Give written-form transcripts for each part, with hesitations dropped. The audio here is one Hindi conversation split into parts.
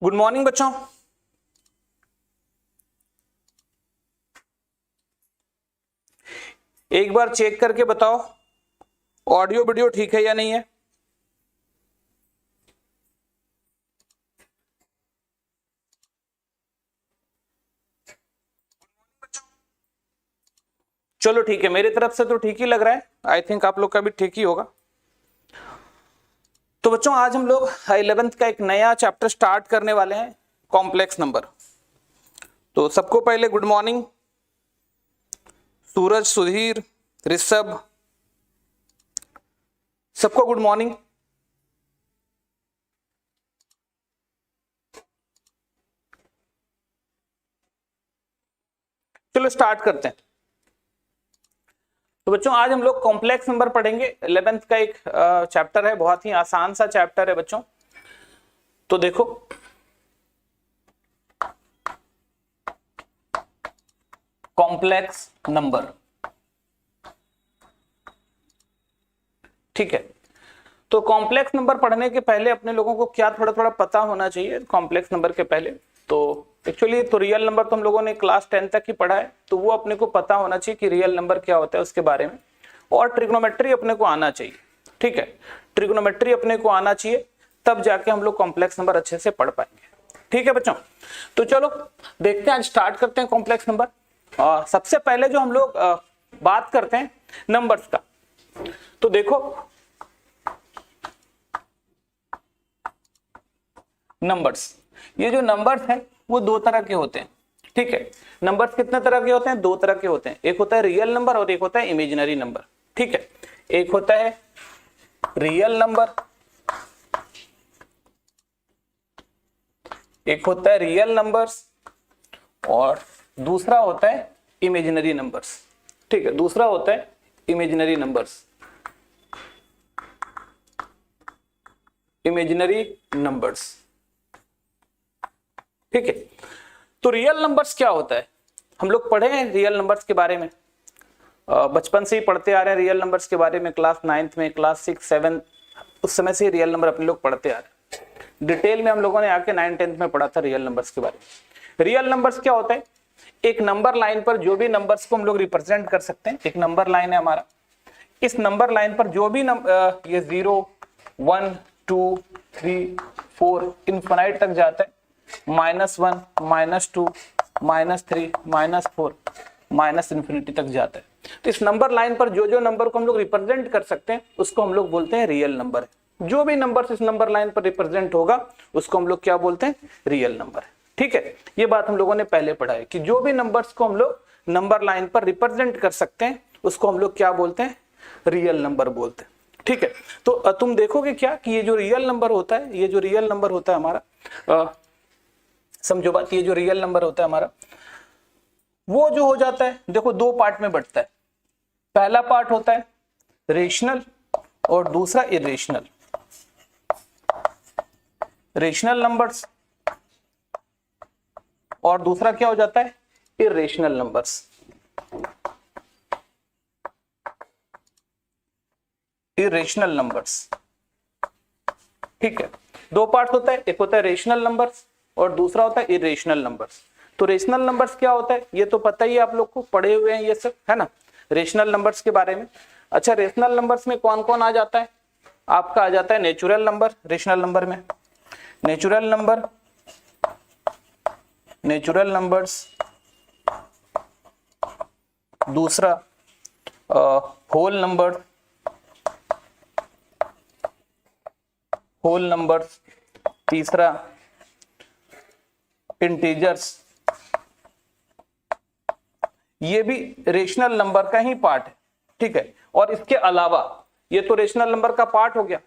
गुड मॉर्निंग बच्चों। एक बार चेक करके बताओ ऑडियो वीडियो ठीक है या नहीं है। चलो ठीक है, मेरी तरफ से तो ठीक ही लग रहा है। आई थिंक आप लोग का भी ठीक ही होगा। तो बच्चों आज हम लोग 11th का एक नया चैप्टर स्टार्ट करने वाले हैं, कॉम्प्लेक्स नंबर। तो सबको पहले गुड मॉर्निंग। सूरज, सुधीर, ऋषभ, सबको गुड मॉर्निंग। चलो स्टार्ट करते हैं। तो बच्चों आज हम लोग कॉम्प्लेक्स नंबर पढ़ेंगे। 11th का एक चैप्टर है, बहुत ही आसान सा चैप्टर है बच्चों। तो देखो कॉम्प्लेक्स नंबर, ठीक है। तो कॉम्प्लेक्स नंबर पढ़ने के पहले अपने लोगों को क्या थोड़ा थोड़ा पता होना चाहिए कॉम्प्लेक्स नंबर के पहले। तो एक्चुअली तो रियल नंबर तो हम लोगों ने क्लास 10 तक ही पढ़ा है, तो वो अपने को पता होना चाहिए कि रियल नंबर क्या होता है उसके बारे में। और ट्रिग्नोमेट्री अपने को आना चाहिए, ठीक है। ट्रिग्नोमेट्री अपने को आना चाहिए, तब जाके हम लोग कॉम्प्लेक्स नंबर अच्छे से पढ़ पाएंगे, ठीक है बच्चों। तो चलो देखते हैं, आज स्टार्ट करते हैं कॉम्प्लेक्स नंबर। सबसे पहले जो हम लोग बात करते हैं नंबर्स का। तो देखो नंबर्स, ये जो नंबर्स हैं वो दो तरह के होते हैं, ठीक है। नंबर्स कितने तरह के होते हैं? दो तरह के होते हैं। एक होता है रियल नंबर और एक होता है इमेजिनरी नंबर, ठीक है। एक होता है रियल नंबर, एक होता है रियल नंबर्स और दूसरा होता है इमेजिनरी नंबर्स, ठीक है। दूसरा होता है इमेजिनरी नंबर्स, इमेजिनरी नंबर्स, ठीक है। तो रियल नंबर्स क्या होता है? हम लोग पढ़े हैं रियल नंबर्स के बारे में, बचपन से ही पढ़ते आ रहे हैं रियल नंबर्स के बारे में। क्लास 9th में, क्लास 6, 7 उस समय से रियल नंबर अपने लोग पढ़ते आ रहे हैं। डिटेल में हम लोगों ने आके 9, 10th में पढ़ा था रियल नंबर्स के बारे में। रियल नंबर्स क्या होता है? एक नंबर लाइन पर जो भी नंबर्स को हम लोग रिप्रेजेंट कर सकते हैं। एक नंबर लाइन है हमारा, इस नंबर लाइन पर जो भी ये 0, 1, 2, 3, 4 इनफिनाइट तक जाता है। -1, -2, -3, -4 माइनस इन्फिनिटी तक जाता है। तो इस नंबर लाइन पर जो जो नंबर को हम लोग रिप्रेजेंट कर सकते हैं उसको हम लोग बोलते हैं रियल नंबर है। जो भी नंबर इस नंबर लाइन पर रिप्रेजेंट होगा उसको हम लोग क्या बोलते हैं? रियल नंबर है, ठीक है। ये बात हम लोगों ने पहले पढ़ा है कि जो भी नंबर्स को हम लोग नंबर लाइन पर रिप्रेजेंट कर सकते हैं उसको हम लोग क्या बोलते हैं? रियल नंबर बोलते हैं, ठीक है। तो तुम देखोगे क्या कि ये जो रियल नंबर होता है, ये जो रियल नंबर होता है हमारा, समझो बात, ये जो रियल नंबर होता है हमारा वो जो हो जाता है, देखो दो पार्ट में बंटता है। पहला पार्ट होता है रेशनल और दूसरा इरेशनल। रेशनल नंबर्स और दूसरा क्या हो जाता है? Irrational numbers. इरेशनल नंबर्स, ठीक है। दो पार्ट होता है, एक होता है रेशनल नंबर्स और दूसरा होता है इरेशनल नंबर्स। तो रेशनल नंबर्स क्या होता है ये तो पता ही है, आप लोग को पढ़े हुए हैं ये सब, है ना, रेशनल नंबर्स के बारे में। अच्छा, रेशनल नंबर्स में कौन कौन आ जाता है? आपका आ जाता है नेचुरल नंबर रेशनल नंबर में। नेचुरल नंबर, नेचुरल नंबर्स, दूसरा होल नंबर, होल नंबर्स, तीसरा इंटीजर्स। ये भी रेशनल नंबर का ही पार्ट है, ठीक है। और इसके अलावा ये तो रेशनल नंबर का पार्ट हो गया,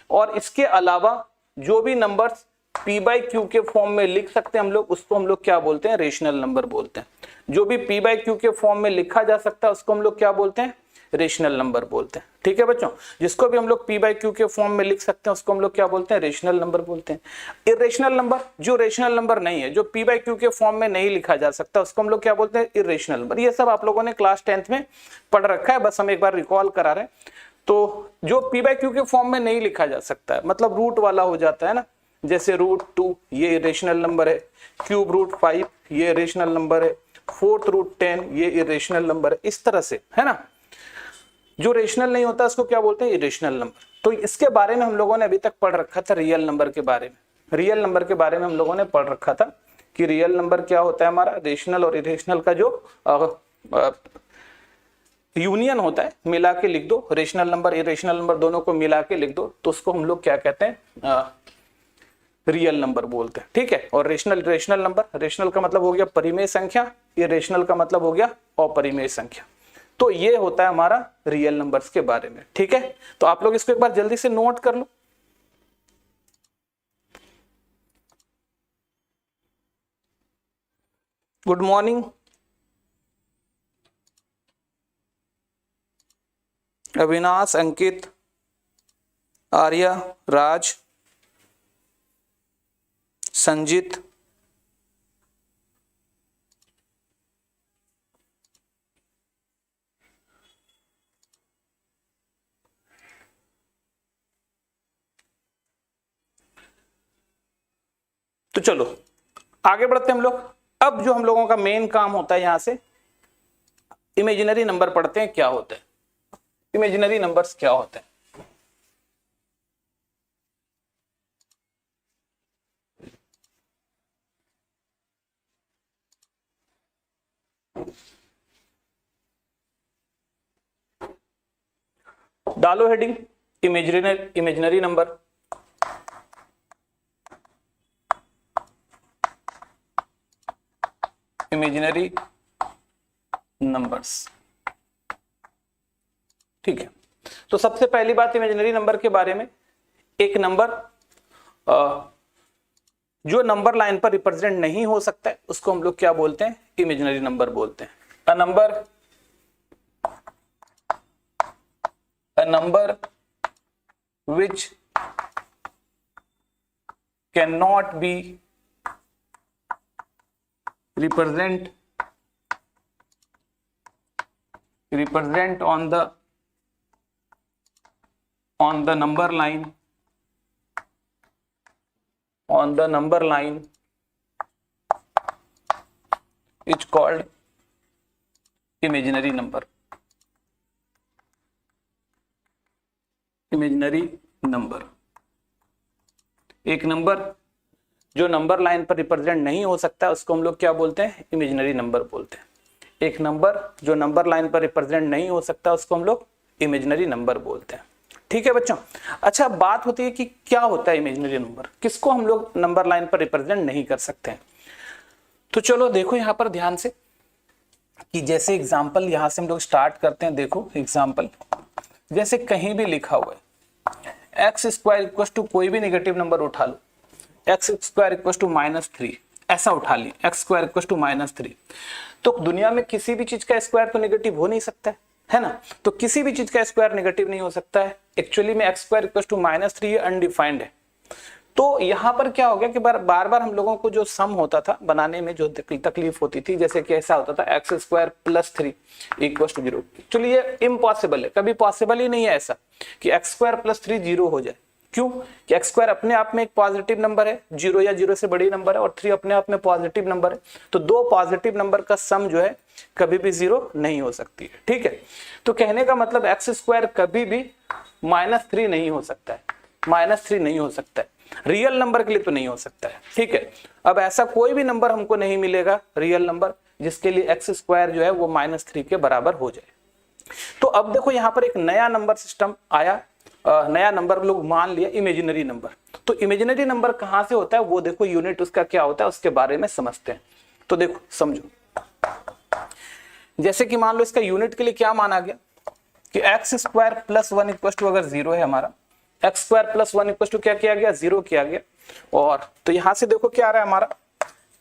और इसके अलावा जो भी नंबर्स p/q के फॉर्म में लिख सकते हैं हम लोग उसको हम लोग क्या बोलते हैं? रेशनल नंबर बोलते हैं। जो भी p/q के फॉर्म में लिखा जा सकता है उसको हम लोग क्या बोलते हैं? रेशनल नंबर बोलते हैं, ठीक है बच्चों। जिसको भी हम लोग p/q के फॉर्म में लिख सकते हैं उसको हम लोग क्या बोलते हैं? रेशनल नंबर बोलते हैं। इरेशनल नंबर, जो रेशनल नंबर नहीं है, जो p/q के फॉर्म में नहीं लिखा जा सकता उसको हम लोग क्या बोलते हैं? Irrational number. ये सब आप लोगों ने क्लास 10th में पढ़ रखा है, बस हम एक बार रिकॉल करा रहे हैं। तो जो p/q के फॉर्म में नहीं लिखा जा सकता है, मतलब रूट वाला हो जाता है ना, जैसे √2 ये इरेशनल नंबर है, क्यूब √5 ये इरेशनल नंबर है, 4th √10 ये इरेशनल नंबर है, इस तरह से, है ना। जो रेशनल नहीं होता उसको क्या बोलते हैं, इरेशनल नंबर। तो इसके बारे में हम लोगों ने अभी तक पढ़ रखा था, रियल नंबर के बारे में। रियल नंबर के बारे में हम लोगों ने पढ़ रखा था कि रियल नंबर क्या होता है हमारा, रेशनल और इरेशनल का जो यूनियन होता है, मिला के लिख दो, रेशनल नंबर इरेशनल नंबर दोनों को मिला के लिख दो, तो उसको हम लोग क्या कहते हैं, रियल नंबर बोलते हैं, ठीक है। और रेशनल नंबर, रेशनल का मतलब हो गया परिमेय संख्या, इरेशनल का मतलब हो गया अपरिमेय संख्या। तो ये होता है हमारा रियल नंबर्स के बारे में, ठीक है। तो आप लोग इसको एक बार जल्दी से नोट कर लो। गुड मॉर्निंग अविनाश, अंकित, आर्या, राज, संजीत, तो चलो आगे बढ़ते हैं हम लोग। अब जो हम लोगों का मेन काम होता है, यहां से इमेजिनरी नंबर पढ़ते हैं, क्या होते हैं इमेजिनरी नंबर्स, क्या होते हैं। डालो heading imaginary number. Imaginary numbers, ठीक है। तो सबसे पहली बात इमेजिनरी नंबर के बारे में, एक नंबर जो नंबर लाइन पर रिप्रेजेंट नहीं हो सकता है उसको हम लोग क्या बोलते हैं, इमेजिनरी नंबर बोलते हैं। A number which cannot be represent on the number line is called imaginary number। Imaginary number, एक नंबर जो नंबर लाइन पर रिप्रेजेंट नहीं हो सकता उसको हम लोग क्या बोलते हैं, इमेजिनरी नंबर बोलते हैं। एक नंबर जो नंबर लाइन पर रिप्रेजेंट नहीं हो सकता उसको हम लोग इमेजिनरी नंबर बोलते हैं, ठीक है बच्चों। अच्छा, बात होती है कि क्या होता है इमेजिनरी नंबर, किसको हम लोग नंबर लाइन पर रिप्रेजेंट नहीं कर सकते हैं। तो चलो देखो यहां पर ध्यान से कि जैसे एग्जाम्पल यहां से हम लोग स्टार्ट करते हैं। देखो एग्जाम्पल, जैसे कहीं भी लिखा हुआ है एक्स स्क्वायर इक्वल टू कोई भी नेगेटिव नंबर उठा लो, एक्स स्क्वायर इक्वल टू -3 ऐसा उठा ली, एक्स स्क्वायर इक्वल टू -3। तो दुनिया में किसी भी चीज का स्क्वायर तो नेगेटिव हो नहीं सकता है ना। तो किसी भी चीज का स्क्वायर नेगेटिव नहीं हो सकता है। एक्चुअली में x square equal to -3 undefined है। तो यहाँ पर क्या हो गया कि बार बार हम लोगों को जो सम होता था बनाने में जो तकलीफ होती थी, जैसे कि ऐसा होता था x square +3 equal to 0। Actually ये इम्पॉसिबल है, कभी पॉसिबल ही नहीं है ऐसा कि एक्स स्क्वायर +3 0 हो जाए। क्यों कि एक्स स्क्वायर अपने आप में एक पॉजिटिव नंबर है, 0 या 0 से बड़ी नंबर है, और 3 अपने आप में पॉजिटिव नंबर है। तो दो पॉजिटिव नंबर का सम जो है कभी भी 0 नहीं हो सकती है, ठीक है। तो कहने का मतलब एक्स स्क्वायर कभी भी -3 नहीं हो सकता है, -3 नहीं हो सकता है, रियल नंबर के लिए तो नहीं हो सकता है, ठीक है। अब ऐसा कोई भी नंबर हमको नहीं मिलेगा रियल नंबर जिसके लिए एक्स स्क्वायर जो है वो -3 के बराबर हो जाए। तो अब देखो यहाँ पर एक नया नंबर सिस्टम आया, नया नंबर लोग मान लिया इमेजिनरी नंबर। तो इमेजिनरी नंबर कहां से होता है वो देखो, यूनिट उसका क्या होता है उसके बारे में समझते हैं। तो देखो समझो, जैसे कि मान लो इसका यूनिट के लिए क्या माना गया कि एक्स स्क्वायर +1 इक्वल टू अगर 0 है हमारा, एक्स स्क्वायर +1 इक्वल टू क्या किया गया, 0 किया गया। और तो यहां से देखो क्या आ रहा है हमारा,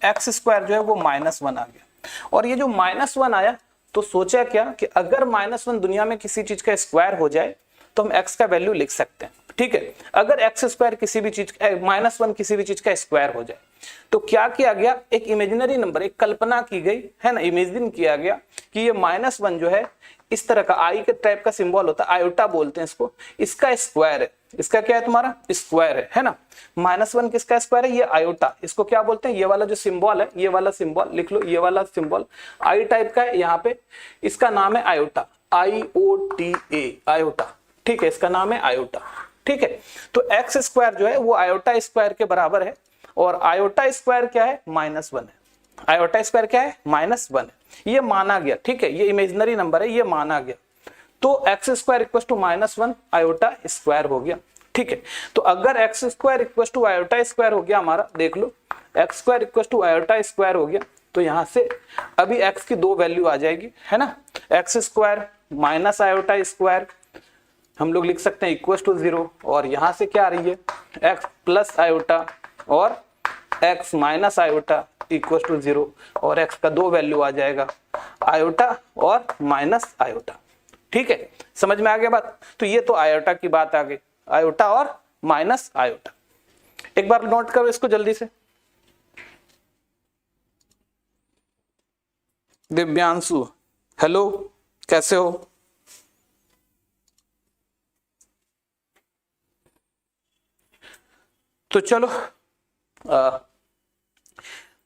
एक्स स्क्वायर जो है वो -1 आ गया। और ये जो -1 आया तो सोचा क्या कि अगर -1 दुनिया में किसी चीज का स्क्वायर हो जाए तो हम x का वैल्यू लिख सकते हैं, ठीक है। अगर एक्स स्क्वायर किसी भी चीज -1 किसी भी चीज का स्क्वायर हो जाए तो क्या किया गया, एक इमेजिनरी नंबर, एक कल्पना की गई है ना, इमेजिन किया गया कि ये -1 जो है इस तरह का आई के टाइप का सिंबल होता है, आयोटा बोलते हैं इसको, इसका स्क्वायर है। इसका क्या है तुम्हारा स्क्वायर है ना। -1 किसका स्क्वायर है, ये आयोटा, इसको क्या बोलते हैं, ये वाला जो सिंबल है, ये वाला सिंबल लिख लो, ये वाला सिंबल आई टाइप का है यहाँ पे, इसका नाम है आयोटा, IOTA आयोटा, ठीक है, इसका नाम है आयोटा, ठीक है। तो एक्स स्क्वायर जो है वो आयोटा स्क्वायर के बराबर है, और आयोटा स्क्वायर क्या है, -1 है, आयोटा स्क्वायर क्या है, -1 है, ये माना गया, ठीक है, ये इमेजिनरी नंबर है, ये माना गया, तो x square equal to -1 iota square हो गया, ठीक है। तो अगर x square equal to iota square हो गया हमारा, देख लो x square equal to iota square हो गया, तो यहां से अभी एक्स की दो वैल्यू आ जाएगी, है ना, x square minus iota square हम लोग लिख सकते हैं इक्वल टू 0, और यहां से क्या आ रही है, एक्स प्लस आयोटा और x minus iota equal to 0, और एक्स का दो वैल्यू आ जाएगा, आयोटा और माइनस आयोटा, ठीक है, समझ में आ गया बात। तो ये तो आयोटा की बात आ गई, आयोटा और माइनस आयोटा, एक बार नोट करो इसको जल्दी से। दिव्यांशु हेलो, कैसे हो? तो चलो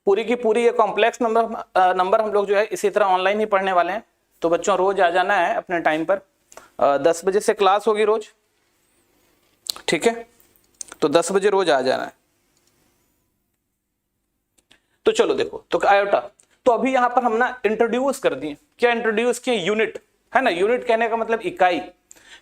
पूरी की पूरी ये कॉम्प्लेक्स नंबर हम लोग जो है इसी तरह ऑनलाइन ही पढ़ने वाले हैं। तो बच्चों रोज आ जाना है अपने टाइम पर, 10 बजे से क्लास होगी रोज, ठीक है, तो 10 बजे रोज आ जाना है। तो चलो देखो, तो आयोटा, तो अभी यहां पर हम ना इंट्रोड्यूस कर दिए, क्या इंट्रोड्यूस किए, यूनिट, है ना, यूनिट कहने का मतलब इकाई,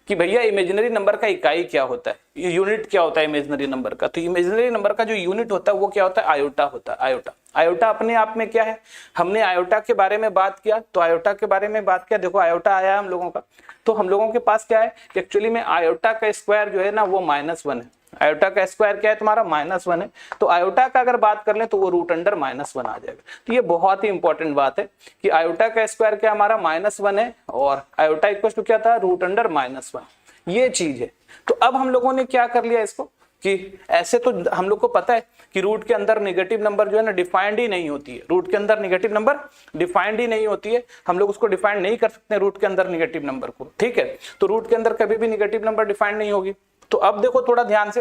कि भैया इमेजिनरी नंबर का इकाई क्या होता है, यूनिट क्या होता है इमेजिनरी नंबर का। तो इमेजिनरी नंबर का जो यूनिट होता है वो क्या होता है, आयोटा होता है, आयोटा। आयोटा अपने आप में क्या है, हमने आयोटा के बारे में बात किया, तो आयोटा के बारे में बात किया, देखो आयोटा आया हम लोगों का, तो हम लोगों के पास क्या है, एक्चुअली में आयोटा का स्क्वायर जो है ना वो -1 है, आयोटा का स्क्वायर क्या है तुम्हारा, -1 है, तो आयोटा का अगर बात कर ले तो वो √अंडर -1 आ जाएगा। तो ये बहुत ही इंपॉर्टेंट बात है कि आयोटा का स्क्वायर क्या हमारा -1 है, और आयोटा इक्वल टू क्या था, √अंडर -1, ये चीज है। तो अब हम लोगों ने क्या कर लिया इसको, कि ऐसे तो हम लोग को पता है कि रूट के अंदर नेगेटिव नंबर जो है ना डिफाइंड ही नहीं होती है, रूट के अंदर नेगेटिव नंबर डिफाइंड ही नहीं होती है, हम लोग उसको डिफाइंड नहीं कर सकते रूट के अंदर नेगेटिव नंबर को, ठीक है, तो रूट के अंदर कभी भी नेगेटिव नंबर डिफाइंड नहीं होगी। तो अब देखो थोड़ा ध्यान से,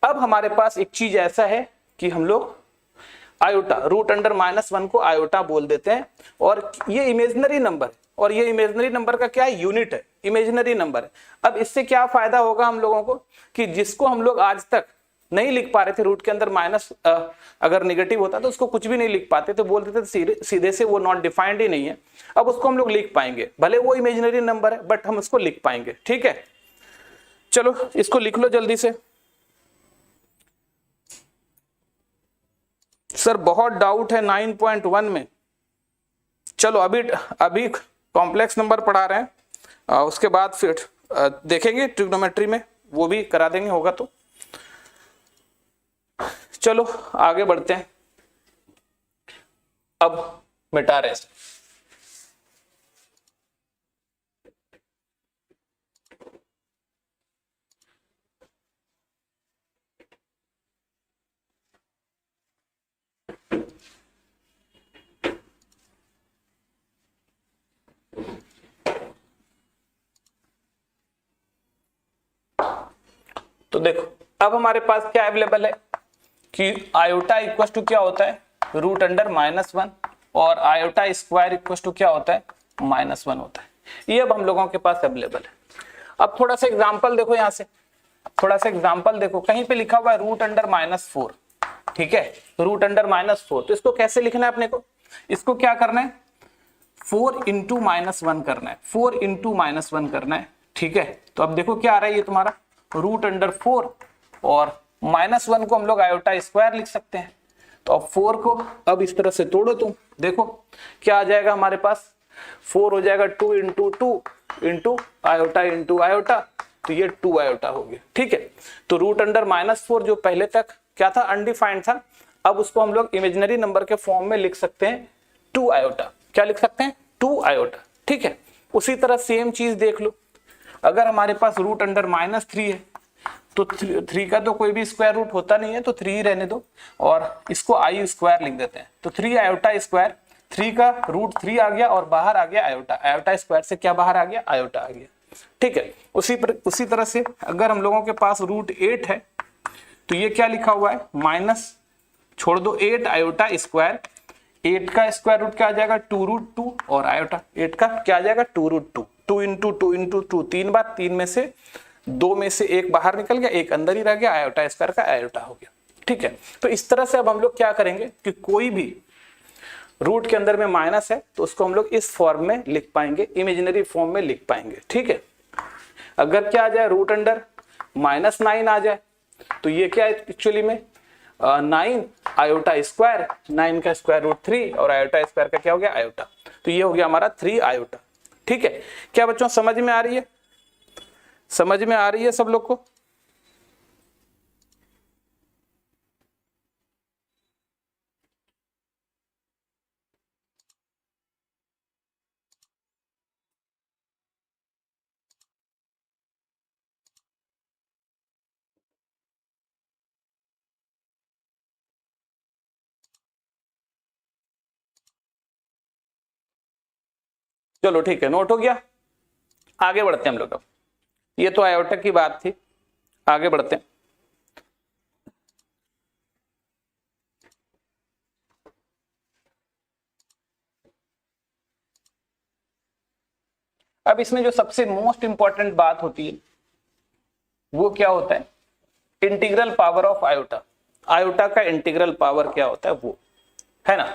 अब हमारे पास एक चीज ऐसा है कि हम लोग आयोटा, √अंडर -1 को आयोटा बोल देते हैं, और ये इमेजिनरी नंबर है, और ये इमेजिनरी नंबर का क्या है, यूनिट है, इमेजिनरी नंबर है। अब इससे क्या फायदा होगा हम लोगों को, कि जिसको हम लोग आज तक नहीं लिख पा रहे थे, रूट के अंदर माइनस अगर नेगेटिव होता तो उसको कुछ भी नहीं लिख पाते, तो बोलते थे सीधे से वो नॉट डिफाइंड ही नहीं है, अब उसको हम लोग लिख पाएंगे, भले वो इमेजिनरी नंबर है बट हम उसको लिख पाएंगे, ठीक है। चलो इसको लिख लो जल्दी से। सर बहुत डाउट है 9.1 में, चलो अभी कॉम्प्लेक्स नंबर पढ़ा रहे हैं, उसके बाद फिर देखेंगे ट्रिग्नोमेट्री में, वो भी करा देंगे होगा तो। चलो आगे बढ़ते हैं, अब मिटा रहे हैं। तो देखो अब हमारे पास क्या अवेलेबल है कि आयोटा इक्वल टू क्या होता है, √अंडर -1, और आयोटा स्क्वायर इक्वल टू क्या होता है, -1 होता है, ये अब हम लोगों के पास अवेलेबल है। अब थोड़ा सा एग्जांपल देखो, यहां से थोड़ा सा एग्जांपल देखो, कहीं पे लिखा हुआ है √अंडर -4, ठीक है, √अंडर -4, तो इसको कैसे लिखना है अपने को, इसको क्या करना है, 4 × -1 करना है, 4 × -1 करना है, ठीक है। तो अब देखो क्या आ रहा है, ये तुम्हारा √4, और -1 को हम लोग आयोटा स्क्वायर लिख सकते हैं। तो अब 4 को अब इस तरह से तोड़ो तुम, देखो क्या आ जाएगा हमारे पास, 4 हो जाएगा 2 × 2 × आयोटा, तो ये 2 आयोटा हो गया, ठीक है। तो √अंडर -4 जो पहले तक क्या था, अनडिफाइंड था, अब उसको हम लोग इमेजिनरी नंबर के फॉर्म में लिख सकते हैं 2 आयोटा, क्या लिख सकते हैं, 2 आयोटा, ठीक है। उसी तरह सेम चीज देख लो, अगर हमारे पास √अंडर -3 है, तो 3 का तो कोई भी स्क्वायर रूट होता नहीं है, तो 3 ही रहने दो, और इसको आई स्क्वायर लिख देते हैं, तो 3 आयोटा स्क्वायर, 3 का √3 आ गया और बाहर आ गया आयोटा, आयोटा स्क्वायर से क्या बाहर आ गया, आयोटा आ गया। ठीक है। उसी तरह से अगर हम लोगों के पास √8 है तो ये क्या लिखा हुआ है, माइनस छोड़ दो 8 आयोटा स्क्वायर, 8 का स्क्वायर रूट क्या आ जाएगा 2√2 और आयोटा 8 का क्या आ जाएगा 2√2, 2 इंटू 2 इंटू 2 3 बार, 3 में से 2 में से 1 बाहर निकल गया, 1 अंदर ही रह गया, आयोटा स्क्वायर का आयोटा हो गया। ठीक है, तो इस तरह से अब हम लोग क्या करेंगे कि कोई भी रूट के अंदर में माइनस है तो उसको हम लोग इस फॉर्म में लिख पाएंगे, इमेजिनरी फॉर्म में लिख पाएंगे। ठीक है, अगर क्या आ जाए रूट अंडर -9 आ जाए तो ये क्या है एक्चुअली में 9 आयोटा स्क्वायर, 9 का स्क्वायर रूट 3 और आयोटा स्क्वायर का क्या हो गया आयोटा, तो ये हो गया हमारा 3 आयोटा। ठीक है, क्या बच्चों समझ में आ रही है, समझ में आ रही है सब लोग को? चलो ठीक है, नोट हो गया। आगे बढ़ते हैं हम लोग। अब ये तो आयोटा की बात थी, आगे बढ़ते हैं। अब इसमें जो सबसे मोस्ट इंपॉर्टेंट बात होती है वो क्या होता है, integral power of iota. Iota का इंटीग्रल पावर क्या होता है वो है ना,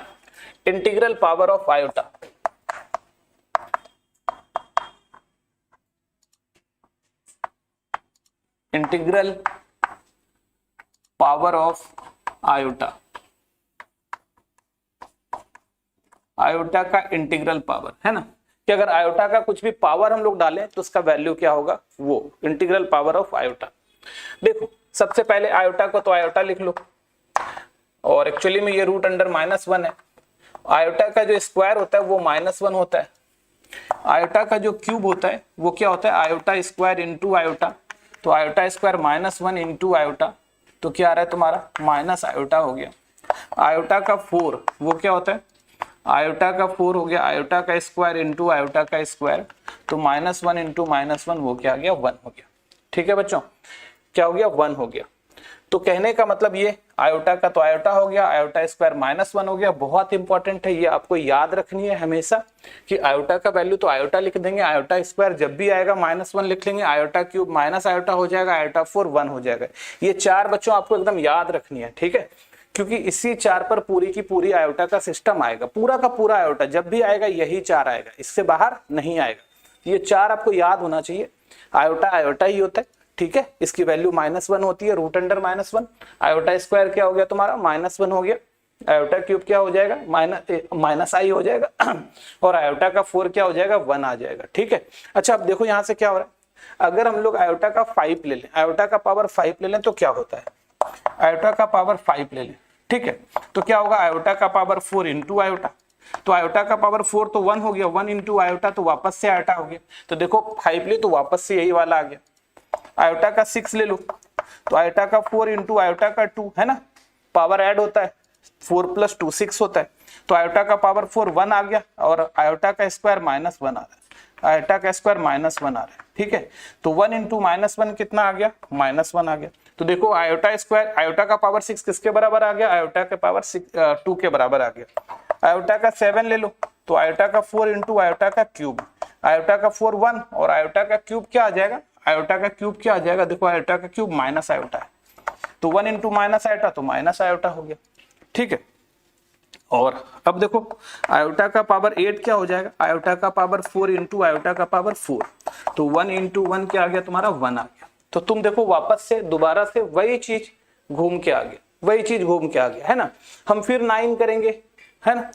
integral power of iota. Integral power of iota, iota का इंटीग्रल पावर है ना, कि अगर आयोटा का कुछ भी पावर हम लोग डालें तो उसका वैल्यू क्या होगा, वो इंटीग्रल पावर ऑफ आयोटा। देखो सबसे पहले आयोटा को तो आयोटा लिख लो, और एक्चुअली में ये रूट अंडर -1 है। आयोटा का जो स्क्वायर होता है वो -1 होता है, आयोटा का जो क्यूब होता है वो क्या होता है आयोटा स्क्वायर इंटू आयोटा, तो आयोटा स्क्वायर -1 इंटू आयोटा, तो क्या आ रहा है तुम्हारा माइनस आयोटा हो गया। आयोटा का 4 वो क्या होता है, आयोटा का 4 हो गया, आयोटा का स्क्वायर इंटू आयोटा का स्क्वायर, तो -1 इंटू -1 वो क्या आ गया 1 हो गया। ठीक है बच्चों, क्या हो गया 1 हो गया। तो कहने का मतलब ये आयोटा का तो आयोटा हो गया, आयोटा स्क्वायर -1 हो गया। बहुत इंपॉर्टेंट है, ये आपको याद रखनी है हमेशा कि आयोटा का वैल्यू तो आयोटा लिख देंगे, आयोटा स्क्वायर जब भी आएगा -1 लिख लेंगे, आयोटा क्यूब माइनस आयोटा हो जाएगा, आयोटा 4 1 हो जाएगा। ये 4 बच्चों आपको एकदम याद रखनी है, ठीक है, क्योंकि इसी 4 पर पूरी की पूरी आयोटा का सिस्टम आएगा, पूरा का पूरा आयोटा जब भी आएगा यही 4 आएगा, इससे बाहर नहीं आएगा। ये 4 आपको याद होना चाहिए, आयोटा आयोटा ही होता है, ठीक है, इसकी वैल्यू -1 होती है, रूट अंडर -1, आयोटा स्क्वायर क्या हो गया तुम्हारा -1 हो गया, आयोटा क्यूब क्या हो जाएगा माइनस आई हो जाएगा, और आयोटा का 4 क्या हो जाएगा 1 आ जाएगा। ठीक है, अच्छा अब देखो यहां से क्या हो रहा है, अगर हम लोग आयोटा का 5 ले लें, आयोटा का पावर 5 ले लें तो क्या होता है, आयोटा का पावर 5 ले लें, ठीक है, तो क्या होगा आयोटा का पावर 4 इंटू आयोटा, तो आयोटा का पावर 4 तो 1 हो गया, 1 इंटू आयोटा तो वापस से आयोटा हो गया, तो देखो 5 ले तो वापस से यही वाला आ गया। आयोटा का 6 ले लो तो आयोटा का 4 इंटू आयोटा का 2 है ना, पावर ऐड होता है, 4 + 2 6 होता है, तो आयोटा का पावर 4 1 आ गया, और आयोटा का स्क्वायर -1 आ रहा है, आयोटा का स्क्वायर -1 आ रहा है। ठीक है, तो 1 इंटू -1 कितना आ गया -1 आ गया। तो देखो आयोटा स्क्वायर, आयोटा का पावर 6 किसके बराबर आ गया, आयोटा के पावर 2 के बराबर आ गया। आयोटा का 7 ले लो तो आयोटा का 4 इंटू आयोटा का क्यूब, आयोटा का 4 1 और आयोटा का क्यूब क्या आ जाएगा, आयोटा का क्यूब क्या आ जाएगा, देखो आयोटा का क्यूब माइनस आयोटा है, तो 1 इंटू माइनस आयोटा तो माइनस आयोटा हो गया। ठीक है, और अब देखो आयोटा का पावर 8 क्या हो जाएगा, आयोटा का पावर 4 इंटू आयोटा का पावर 4, तो 1 इंटू 1 क्या आ गया तुम्हारा 1 आ गया। तो तुम देखो वापस से दोबारा से वही चीज घूम के आ गया, वही चीज घूम के आ गया है ना। हम फिर 9 करेंगे है ना,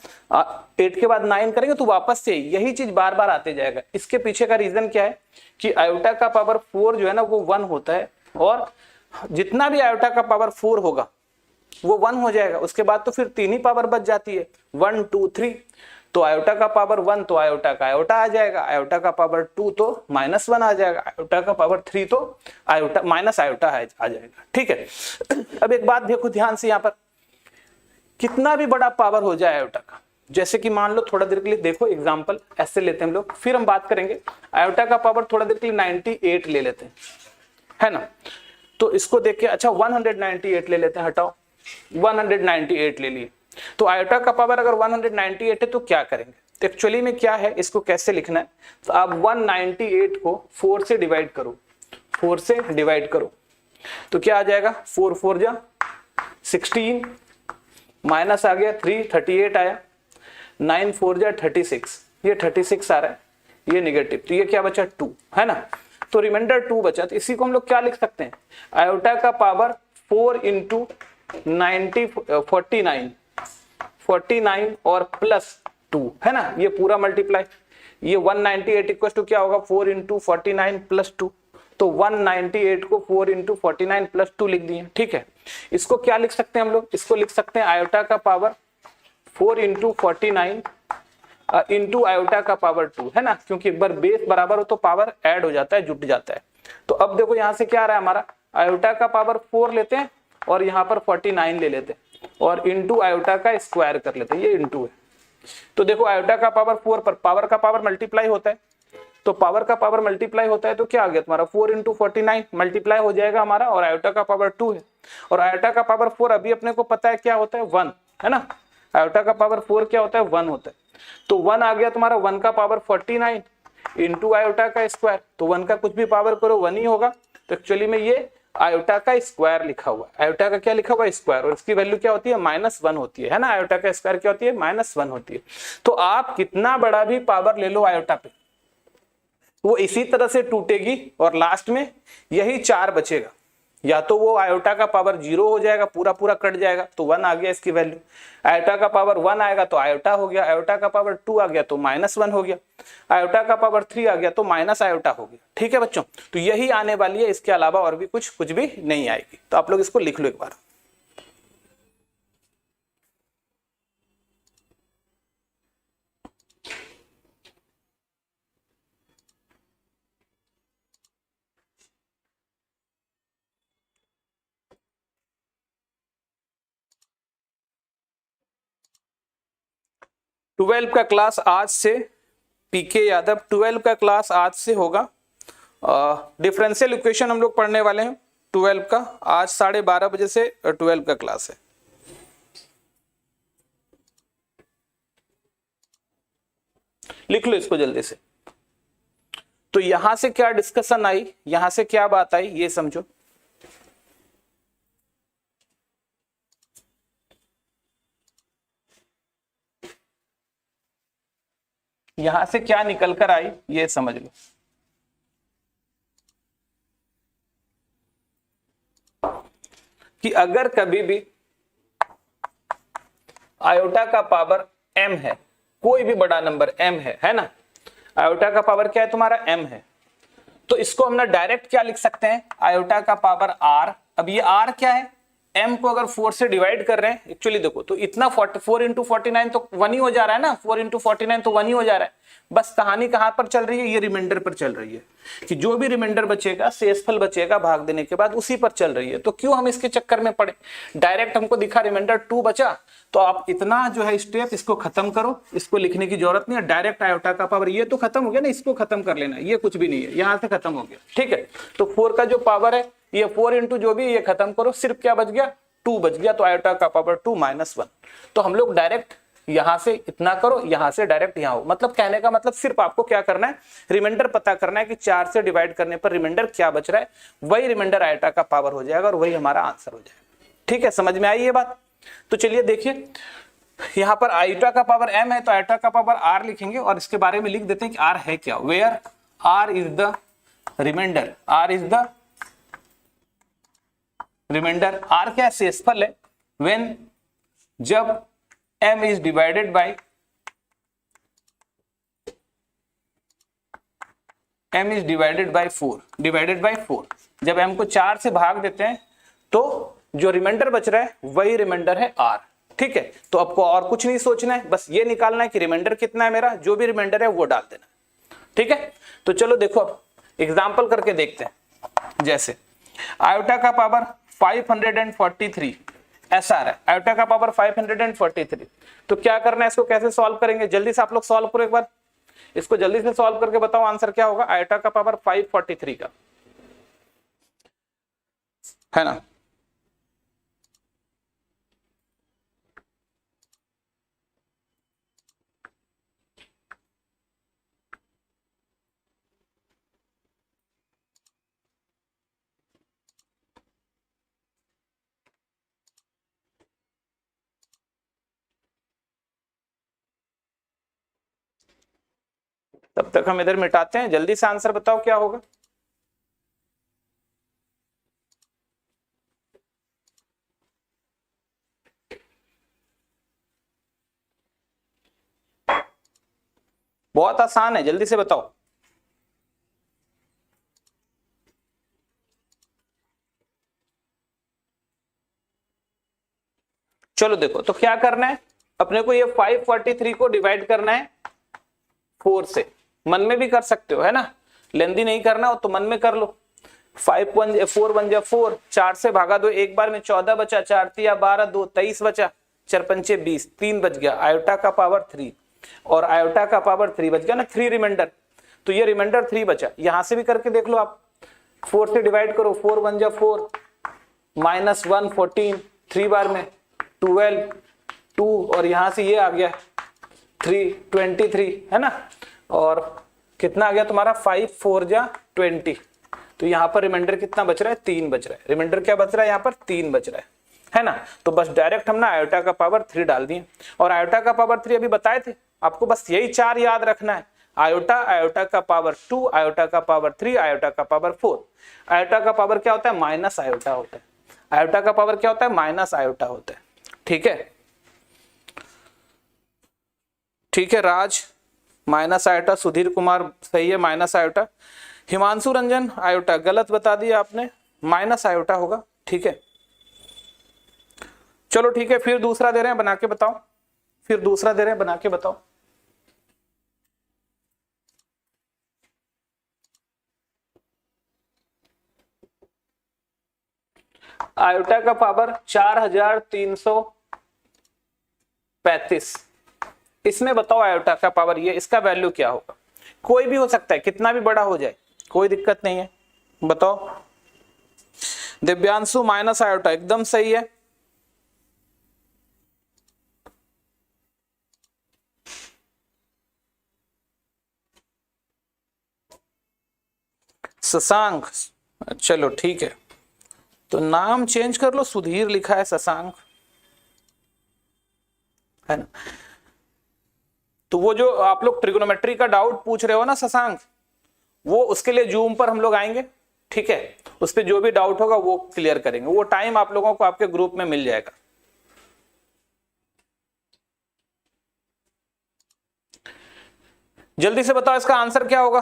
8 के बाद 9 करेंगे तो वापस से यही चीज बार बार आते जाएगा। इसके पीछे का रीजन क्या है कि आयोटा का पावर 4 जो है ना वो 1 होता है, और जितना भी आयोटा का पावर 4 होगा वो 1 हो जाएगा, उसके बाद तो फिर 3 ही पावर बच जाती है 1 2 3, तो आयोटा का पावर 1 तो आयोटा का आयोटा आ जाएगा, आयोटा का पावर 2 तो -1 आ जाएगा, आयोटा का पावर 3 तो आयोटा माइनस आयोटा आ जाएगा। ठीक है, अब एक बात देखो ध्यान से, यहाँ पर कितना भी बड़ा पावर हो जाए आयोटा का, जैसे कि मान लो थोड़ा देर के लिए देखो एग्जांपल ऐसे लेते हैं हम लोग, फिर हम बात करेंगे आयोटा का पावर थोड़ा देर के लिए 98 ले लेते हैं, है ना। तो इसको देख के अच्छा 198 ले लेते हैं, हटाओ 198 ले लिए। तो आयोटा का पावर अगर 198 है तो क्या करेंगे, तो एक्चुअली में क्या है, इसको कैसे लिखना है, तो आप 198 को 4 से डिवाइड करो, 4 से डिवाइड करो तो क्या आ जाएगा, 4 4 जा 16, माइनस आ गया 3 38 आया, 9 4 जा 36, ये 36 आ रहा है, ये नेगेटिव, तो ये क्या बचा 2, है ना। तो रिमाइंडर 2 बचा, तो इसी को हम लोग क्या लिख सकते हैं, आयोटा का पावर 4 इंटू 49 और प्लस 2, है ना, ये पूरा मल्टीप्लाई, ये 198 इक्वल टू क्या होगा 4 इंटू 49 प्लस 2, तो 198 को 4 इंटू 49 प्लस 2 लिख दिए, ठीक है। इसको क्या लिख सकते हैं हम लोग, इसको लिख सकते हैं आयोटा का पावर 4 इंटू 49 इंटू आयोटा का पावर 2, है ना, क्योंकि एक बार बेस बराबर हो तो पावर ऐड हो जाता है, जुट जाता है। तो अब देखो यहां से क्या आ रहा है हमारा, आयोटा का पावर 4 लेते हैं और यहाँ पर 49 ले लेते हैं और इंटू आयोटा का स्क्वायर कर लेते हैं, ये इंटू है। तो देखो आयोटा का पावर 4 पर पावर का पावर मल्टीप्लाई होता है, तो पावर का पावर मल्टीप्लाई होता है तो क्या आ गया तुम्हारा 4 इंटू 49 मल्टीप्लाई हो जाएगा हमारा, और आयोटा का पावर 2 है, और आयोटा का पावर 4 अभी अपने को पता है क्या होता है 1, है ना, आयोटा का पावर 4 क्या होता है 1 होता है। तो 1 आ गया तुम्हारा, 1 का पावर 49 इंटू आयोटा का स्क्वायर, तो 1 का कुछ भी पावर करो 1 ही होगा। तो एक्चुअली में ये आयोटा का स्क्वायर लिखा हुआ है, आयोटा का क्या लिखा हुआ है स्क्वायर, और इसकी वैल्यू क्या होती है -1 होती है ना, आयोटा का स्क्वायर क्या होती है -1 होती है। तो आप कितना बड़ा भी पावर ले लो आयोटा पे, वो इसी तरह से टूटेगी और लास्ट में यही 4 बचेगा, या तो वो आयोटा का पावर 0 हो जाएगा, पूरा पूरा कट जाएगा तो 1 आ गया इसकी वैल्यू, आयोटा का पावर 1 आएगा तो आयोटा हो गया, आयोटा का पावर 2 आ गया तो -1 हो गया, आयोटा का पावर 3 आ गया तो माइनस आयोटा हो गया, ठीक है बच्चों। तो यही आने वाली है, इसके अलावा और भी कुछ भी नहीं आएगी। तो आप लोग इसको लिख लो एक बार। ट्वेल्व का क्लास आज से, पीके यादव 12 का क्लास आज से होगा। डिफरेंशियल इक्वेशन हम लोग पढ़ने वाले हैं 12 का, आज 12:30 बजे से 12 का क्लास है। लिख लो इसको जल्दी से। तो यहां से क्या डिस्कशन आई, यहां से क्या बात आई ये समझो। यहां से क्या निकल कर आई ये समझ लो। कि अगर कभी भी आयोटा का पावर m है, कोई भी बड़ा नंबर m है ना, आयोटा का पावर क्या है तुम्हारा m है, तो इसको हम ना डायरेक्ट क्या लिख सकते हैं, आयोटा का पावर r। अब ये r क्या है, m को अगर 4 से डिवाइड कर रहे हैं, एक्चुअली देखो तो इतना 4 इंटू 49 तो 1 ही हो जा रहा है ना, 4 इंटू 49 तो 1 ही हो जा रहा है। बस कहानी कहां पर चल रही है, ये रिमाइंडर पर चल रही है, कि जो भी रिमाइंडर बचेगा, शेषफल बचेगा भाग देने के बाद, उसी पर चल रही है। तो क्यों हम इसके चक्कर में पड़े, डायरेक्ट हमको दिखा रिमाइंडर 2 बचा, तो आप इतना जो है स्टेप इसको खत्म करो, इसको लिखने की जरूरत नहीं है, डायरेक्ट आयोटा का पावर ये तो खत्म हो गया ना, इसको खत्म कर लेना, ये कुछ भी नहीं है, यहां से खत्म हो गया, ठीक है। तो 4 का जो पावर है ये 4 इंटू जो भी, ये खत्म करो, सिर्फ क्या बच गया 2 बच गया, तो आयोटा का पावर 2 -1। तो हम लोग डायरेक्ट यहां से इतना करो, यहां से डायरेक्ट यहां हो, मतलब कहने का मतलब सिर्फ आपको क्या करना है, रिमाइंडर पता करना है कि 4 से डिवाइड करने पर रिमाइंडर क्या बच रहा है, वही रिमाइंडर आयोटा का पावर हो जाएगा और वही हमारा आंसर हो जाएगा, ठीक है। समझ में आई ये बात। तो चलिए देखिए, यहां पर आयोटा का पावर m है तो आयोटा का पावर r लिखेंगे और इसके बारे में लिख देते हैं कि r है क्या, where r is the remainder, r is the remainder, r क्या शेषफल है, व्हेन जब m is divided by m is divided by 4, divided by 4, जब m को 4 से भाग देते हैं तो जो रिमाइंडर बच रहा है वही रिमाइंडर है r, ठीक है। तो आपको और कुछ नहीं सोचना है, बस ये निकालना है कि रिमाइंडर कितना है मेरा, जो भी रिमाइंडर है वो डाल देना, ठीक है। तो चलो देखो अब एग्जांपल करके देखते हैं। जैसे आयोटा का पावर 543 ऐसा आ रहा है, आयोटा का पावर 543। तो क्या करना है, इसको कैसे सॉल्व करेंगे, जल्दी से आप लोग सॉल्व करो एक बार, इसको जल्दी से सॉल्व करके बताओ आंसर क्या होगा आयोटा का पावर 543 का, है ना। तब तक हम इधर मिटाते हैं, जल्दी से आंसर बताओ क्या होगा। बहुत आसान है, जल्दी से बताओ। चलो देखो, तो क्या करना है अपने को, ये 543 को डिवाइड करना है 4 से, मन में भी कर सकते हो, है ना, लेंदी नहीं करना हो तो मन में कर लो। 5 1 4 1 4, 4 से भागा दो एक बार में, 14 बचा, 4 3 12, 2 23 बचा, 4 5 20, 3 बच गया, आयोटा का पावर 3 और आयोटा का पावर 3 बच गया ना, 3 रिमाइंडर, तो ये रिमाइंडर 3 बचा। यहां से भी करके देख लो आप, 4 से डिवाइड करो, 4 1 4 -1 14, 3 बार में 12 2, और यहां से ये आ गया 3 23, है ना, और कितना आ गया तुम्हारा 5 4 20, तो यहाँ पर रिमाइंडर कितना बच रहा है, 3 बच रहा है, रिमाइंडर क्या बच रहा है यहाँ पर, 3 बच रहा है ना। तो बस डायरेक्ट हम ना आयोटा का पावर 3 डाल दिए, और आयोटा का पावर 3 अभी बताए थे आपको, बस यही 4 याद रखना है, आयोटा, आयोटा का पावर 2, आयोटा का पावर 3, आयोटा का पावर 4। आयोटा का पावर क्या होता है, माइनस आयोटा होता है, आयोटा का पावर क्या होता है, माइनस आयोटा होता है, ठीक है। ठीक है, राज माइनस आयोटा, सुधीर कुमार सही है minus iota, Himanshu Ranjan iota गलत बता दिया आपने, माइनस आयोटा होगा, ठीक है। चलो ठीक है, फिर दूसरा दे रहे हैं, बना के बताओ, फिर दूसरा दे रहे हैं, बना के बताओ। आयोटा का पावर 4335, इसमें बताओ आयोटा का पावर, ये इसका वैल्यू क्या होगा, कोई भी हो सकता है, कितना भी बड़ा हो जाए, कोई दिक्कत नहीं है, बताओ। दिव्यांशु माइनस आयोटा एकदम सही है, शशांक, चलो ठीक है, तो नाम चेंज कर लो, सुधीर लिखा है शशांक, है ना। तो वो जो आप लोग ट्रिगोनोमेट्री का डाउट पूछ रहे हो ना शशांक, वो उसके लिए जूम पर हम लोग आएंगे, ठीक है, उस पर जो भी डाउट होगा वो क्लियर करेंगे, वो टाइम आप लोगों को आपके ग्रुप में मिल जाएगा। जल्दी से बताओ इसका आंसर क्या होगा।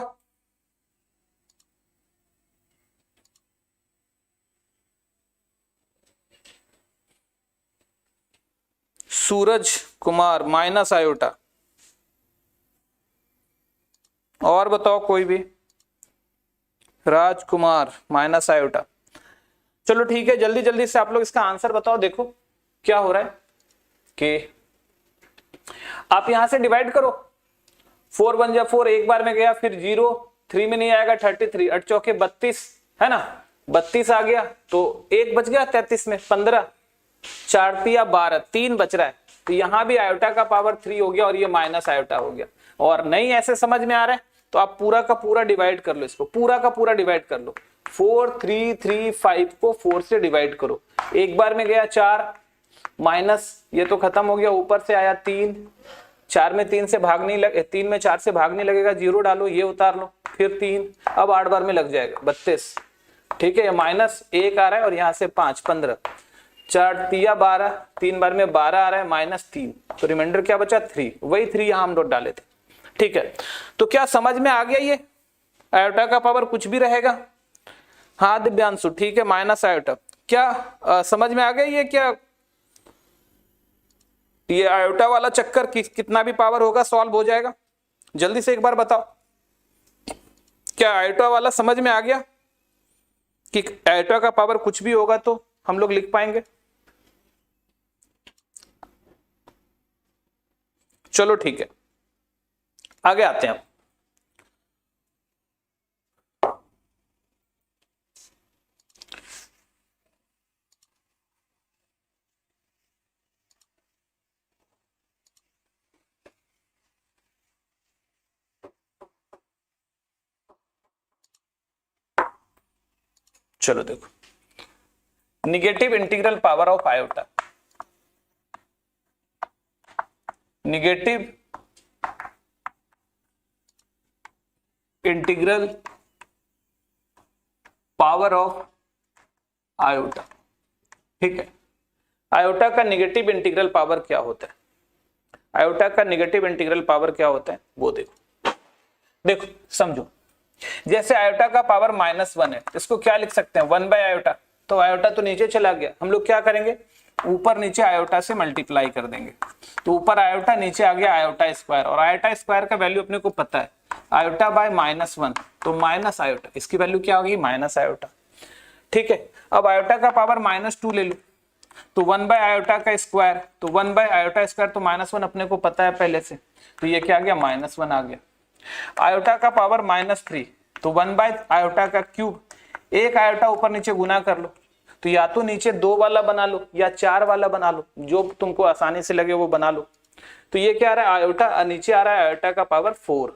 सूरज कुमार माइनस आयोटा, और बताओ कोई भी, राजकुमार माइनस आयोटा। चलो ठीक है, जल्दी जल्दी से आप लोग इसका आंसर बताओ। देखो क्या हो रहा है कि आप यहां से डिवाइड करो, 4 1 4 एक बार में गया, फिर 0 3 में नहीं आएगा, 33 8 चौके 32, है ना, 32 आ गया, तो एक बच गया 33 में, 15 4 3 12, 3 बच रहा है, तो यहां भी आयोटा का पावर 3 हो गया और ये माइनस आयोटा हो गया। और नहीं ऐसे समझ में आ रहा है तो आप पूरा का पूरा डिवाइड कर लो, इसको पूरा का पूरा डिवाइड कर लो, 4 3 3 5 को 4 से डिवाइड करो, एक बार में गया 4 माइनस, ये तो खत्म हो गया, ऊपर से आया 3, 4 में 3 से भाग नहीं लगे, 3 में 4 से भाग नहीं लगेगा, 0 डालो, ये उतार लो, फिर 3, अब 8 बार में लग जाएगा 32, ठीक है, माइनस 1 आ रहा है और यहां से 5 15, 4 3 12, 3 बार में 12 आ रहा है, माइनस 3, तो रिमाइंडर क्या बचा 3, वही 3 यहां हम लोग डाले थे, ठीक है। तो क्या समझ में आ गया, ये आयोटा का पावर कुछ भी रहेगा। हाँ दिव्यांशु ठीक है, माइनस आयोटा, क्या समझ में आ गया ये, क्या ये आयोटा वाला चक्कर कितना भी पावर होगा सॉल्व हो जाएगा, जल्दी से एक बार बताओ, क्या आयोटा वाला समझ में आ गया कि आयोटा का पावर कुछ भी होगा तो हम लोग लिख पाएंगे। चलो ठीक है, आगे आते हैं। चलो देखो, negative integral power of iota, negative integral power of iota. ठीक है, आयोटा का निगेटिव इंटीग्रल पावर क्या होता है, आयोटा का निगेटिव इंटीग्रल पावर क्या होता है वो देखो। देखो समझो, जैसे आयोटा का पावर -1 है, इसको क्या लिख सकते हैं 1 बाय आयोटा। तो आयोटा तो नीचे चला गया, हम लोग क्या करेंगे ऊपर नीचे आयोटा से मल्टीप्लाई कर देंगे, तो ऊपर आयोटा नीचे आ गया आयोटा स्क्वायर, और आयोटा स्क्वायर का वैल्यू अपने को पता है आयोटा बाय -1, तो माइनस आयोटा, इसकी वैल्यू क्या होगी माइनस आयोटा। ठीक है, अब आयोटा का पावर -2 ले लो, तो 1 बाय आयोटा का स्क्वायर, तो 1 बाय आयोटा स्क्वायर, तो -1 अपने को पता है पहले से, तो ये क्या आ गया -1 आ गया। आयोटा का पावर -3, तो 1 बाय आयोटा का क्यूब, एक आयोटा ऊपर नीचे गुना कर लो, तो या तो नीचे 2 वाला बना लो या 4 वाला बना लो, जो तुमको आसानी से लगे वो बना लो। तो ये क्या आ रहा है आयोटा, और नीचे आ रहा है आयोटा का पावर 4,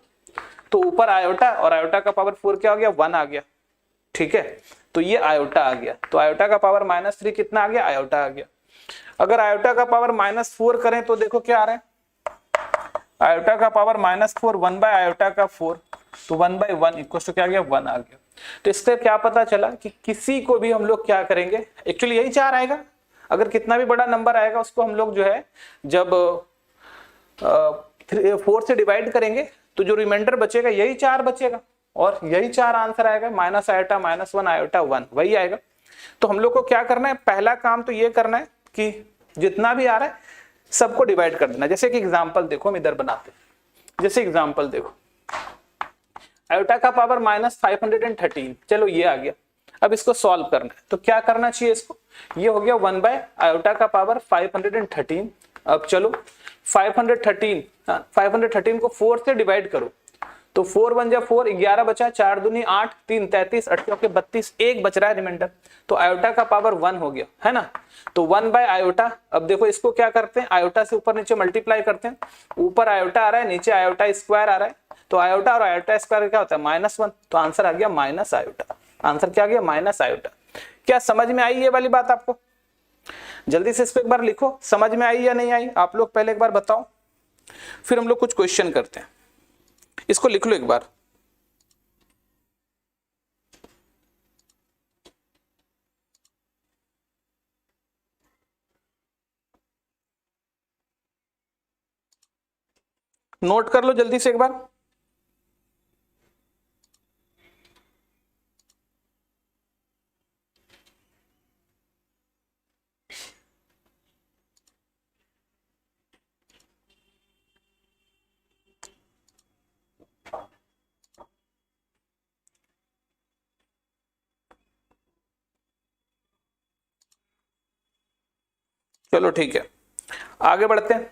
तो ऊपर आयोटा और आयोटा का पावर 4 क्या हो गया 1 आ गया। ठीक है, तो ये आयोटा आ गया, तो आयोटा का पावर -3 कितना आ गया आयोटा आ गया। अगर आयोटा का पावर -4 करें तो देखो क्या आ रहा है, आयोटा का पावर -4, 1 बाय आयोटा का 4, तो 1 बाय 1 इक्वल टू क्या आ गया 1 आ गया। तो इससे क्या पता चला कि किसी को भी हम लोग क्या करेंगे, एक्चुअली यही 4 आएगा, अगर कितना भी बड़ा नंबर आएगा उसको हम लोग जो है जब 4 से डिवाइड करेंगे तो जो रिमाइंडर बचेगा यही 4 बचेगा, और यही 4 आंसर आएगा, माइनस आयोटा -1 आयोटा 1 वही आएगा। तो हम लोग को क्या करना है, पहला काम तो ये करना है कि जितना भी आ रहा है सबको डिवाइड कर देना। जैसे कि एग्जांपल देखो, हम इधर बनाते हैं, जैसे एग्जांपल देखो आयोटा का पावर -513, चलो ये आ गया। अब इसको सॉल्व करना है तो क्या करना चाहिए इसको, ये हो गया 1 बाय आयोटा का पावर 513। अब चलो 513 को 4 से डिवाइड करो, तो 4 1 जा 4, 11 बचा, 4 दूनी 8, 3 33, 8 चौके 32, एक बच रहा है रिमाइंडर, तो आयोटा का पावर 1 हो गया है ना। तो 1 बाय आयोटा, अब देखो इसको क्या करते हैं आयोटा से ऊपर नीचे मल्टीप्लाई करते हैं, ऊपर आयोटा आ रहा है नीचे आयोटा स्क्वायर आ रहा है, तो आयोटा और आयोटा स्क्वायर क्या होता है -1, तो आंसर आ गया माइनस आयोटा। आंसर क्या आ गया माइनस आयोटा। क्या समझ में आई ये वाली बात आपको? जल्दी से इसको एक बार लिखो, समझ में आई या नहीं आई आप लोग पहले एक बार बताओ, फिर हम लोग कुछ क्वेश्चन करते हैं। इसको लिख लो एक बार। नोट कर लो जल्दी से एक बार। चलो ठीक है, आगे बढ़ते हैं।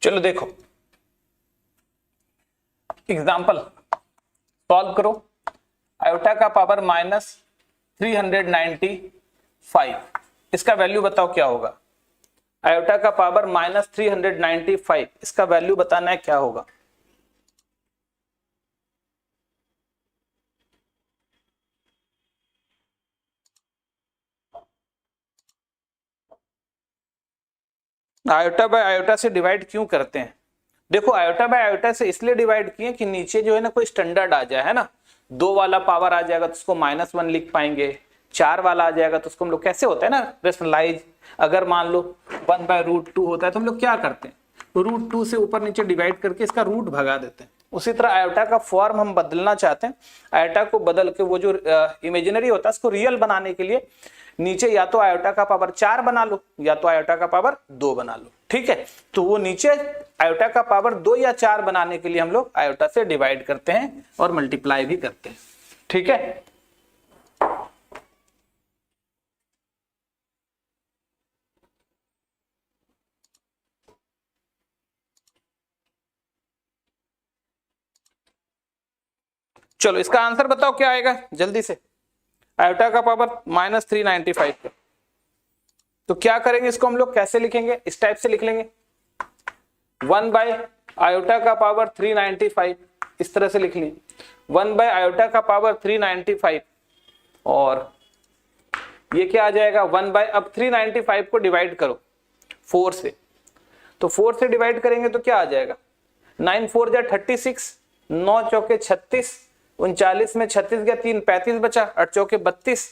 चलो देखो एग्जाम्पल सॉल्व करो। आयोटा का पावर -395, इसका वैल्यू बताओ क्या होगा। आयोटा का पावर -395, इसका वैल्यू बताना है क्या होगा। आयोटा बाय आयोटा से डिवाइड क्यों करते हैं, देखो आयोटा बाय आयोटा से इसलिए डिवाइड किए कि नीचे जो है ना कोई स्टैंडर्ड आ जाए, है ना। 2 वाला पावर आ जाएगा तो उसको -1 लिख पाएंगे, 4 वाला आ जाएगा तो उसको हम लोग कैसे होता है ना रेशनलाइज, अगर मान लो 1/√2 होता है तो हम लोग क्या करते हैं, √2 से ऊपर नीचे डिवाइड करके इसका रूट भगा देते हैं, उसी तरह आयोटा का फॉर्म हम बदलना चाहते हैं, आयोटा को बदल के वो जो इमेजिनरी होता है उसको रियल बनाने के लिए नीचे या तो आयोटा का पावर 4 बना लो या तो आयोटा का पावर 2 बना लो। ठीक है, तो वो नीचे आयोटा का पावर 2 या 4 बनाने के लिए हम लोग आयोटा से डिवाइड करते हैं और मल्टीप्लाई भी करते हैं। ठीक है, चलो इसका आंसर बताओ क्या आएगा जल्दी से। आयोटा का पावर -395 का, तो क्या करेंगे इसको हम लोग कैसे लिखेंगे, इस टाइप से लिख लेंगे 1 बाय आयोटा का पावर 395, इस तरह से लिख लें 1 बाय आयोटा का पावर 395 और ये क्या आ जाएगा 1 बाय, अब 395 को डिवाइड करो 4 से, तो 4 से डिवाइड करेंगे तो क्या आ जाएगा 9 4 जा 36, 9 चौके 36, 39 में 36 गया, 3 35 बचा, 8 चौके 32,